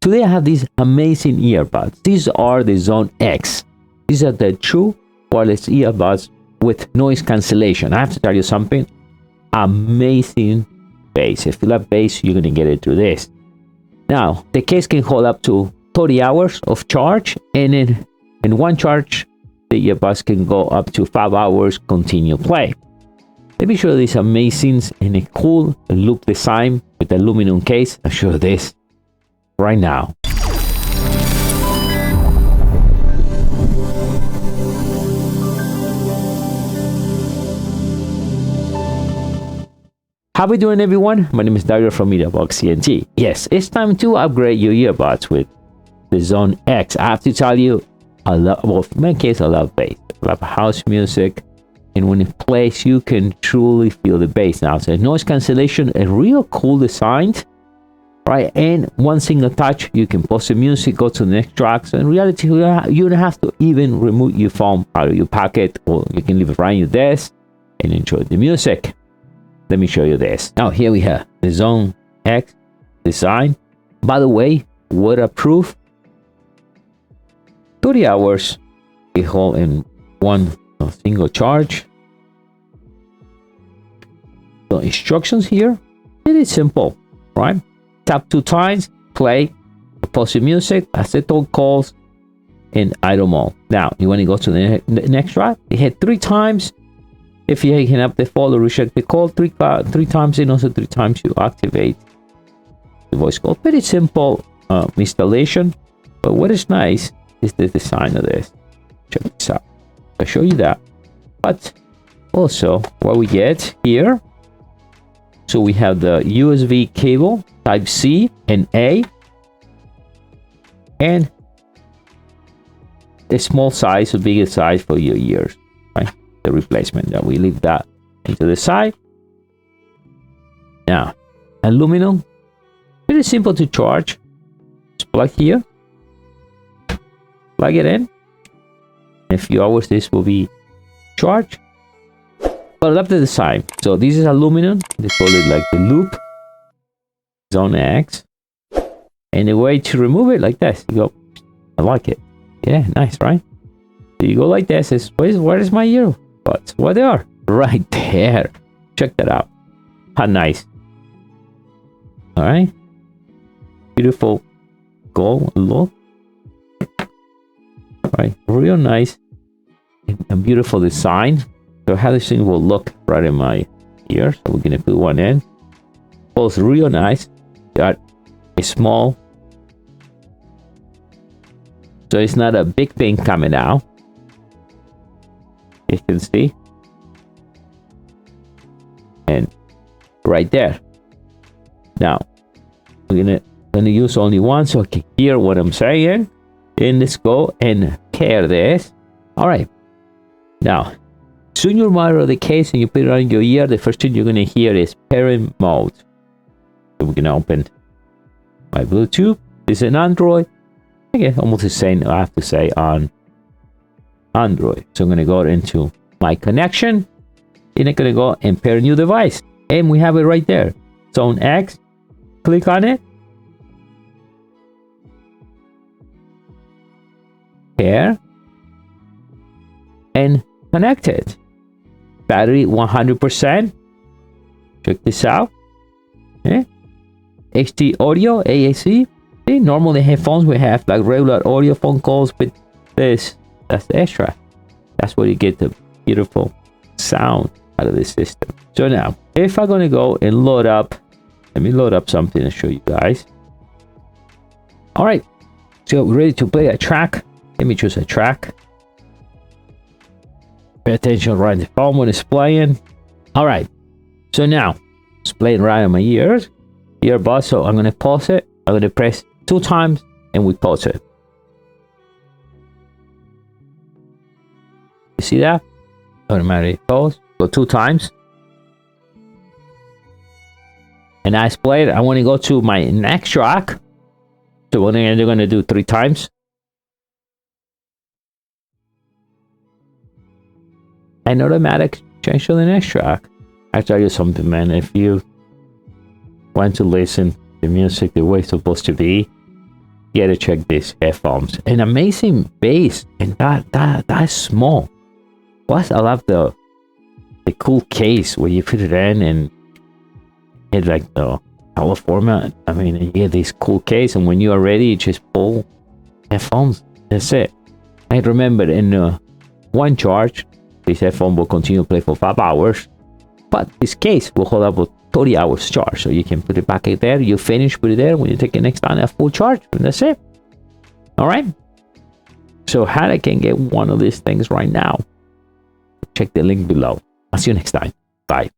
Today I have these amazing earbuds. These are the Zone X. These are the true wireless earbuds with noise cancellation. I have to tell you something. Amazing bass. If you love bass, you're going to get it through this. Now, the case can hold up to 30 hours of charge, and in one charge, the earbuds can go up to 5 hours continue play. Let me show you this amazing and a cool loop design with the aluminum case. I'll show you this right now. How we doing, everyone? My name is Dario from MEDIABOXENT. Yes, it's time to upgrade your earbuds with the Zone X. I have to tell you, I love, well, in my case, I love bass. I love house music, and when it plays, you can truly feel the bass. Now, so noise cancellation, a real cool design, right? And one single touch, you can pause the music, go to the next track. So in reality, you don't have to even remove your phone out of your pocket, or you can leave it right on your desk and enjoy the music. Let me show you this. Now here we have the Zone X design. By the way, waterproof. 30 hours. We hold in one single charge. The instructions here, really simple, right? Tap 2 times, play, pause the music, acetone calls, and idle mode. Now you want to go to the next track. You hit 3 times. If you hang up the phone or reject the call 3 times, and also 3 times you activate the voice call. Very simple installation, but what is nice is the design of this. Check this out. I'll show you that. But also what we get here, so we have the USB cable type C and A, and a small size, a bigger size for your ears, right? The replacement, that we leave that into the side. Now, aluminum, very simple to charge. Just plug here, plug it in. In a few hours, this will be charged. But I love the design. So this is aluminum. They call it like the loop Zone X. And the way to remove it, like this, you go. I like it. Yeah, nice, right? So you go like this. Is where is my ear? But what they are right there. Check that out. How nice. All right, beautiful gold look. All right, real nice and beautiful design. So how this thing will look right in my ear. So we're gonna put one in. Both real nice. Got a small, so it's not a big thing coming out. You can see, and right there. Now we're gonna use only one, so I can hear what I'm saying. And let's go and pair this. All right. Now, soon you remove the case and you put it on your ear. The first thing you're gonna hear is pairing mode. So we're gonna open my Bluetooth. This is an Android. Again, almost the same. I have to say on Android. So I'm going to go into my connection, and I'm going to go and pair a new device, and we have it right there. Zone X. Click on it, pair, and connect it. Battery 100%. Check this out. Okay. HD audio, AAC. Okay. Normally headphones we have like regular audio phone calls, but this, that's the extra. That's where you get the beautiful sound out of the system. So now, if I'm going to go and load up, let me load up something and show you guys. All right, so we're ready to play a track. Let me choose a track. Pay attention right in the phone when it's playing. All right, so now it's playing right on my earbuds. So I'm going to pause it. I'm going to press 2 times and we pause it. You see that? Automatic pause. Go 2 times. And as played, I want to go to my next track. So what I'm going to do 3 times. And automatic change to the next track. I tell you something, man. If you want to listen to music the way it's supposed to be, you gotta check these headphones. An amazing bass, and that's small. Plus, I love the cool case where you put it in and it's like the color format. I mean, you get this cool case, and when you are ready, you just pull headphones. That's it. I remember in one charge, this headphone will continue to play for 5 hours, but this case will hold up with 30 hours charge. So you can put it back in there, you finish, put it there. When you take it next time, a full charge, and that's it. All right. So how I can get one of these things right now? Check the link below. I'll see you next time. Bye.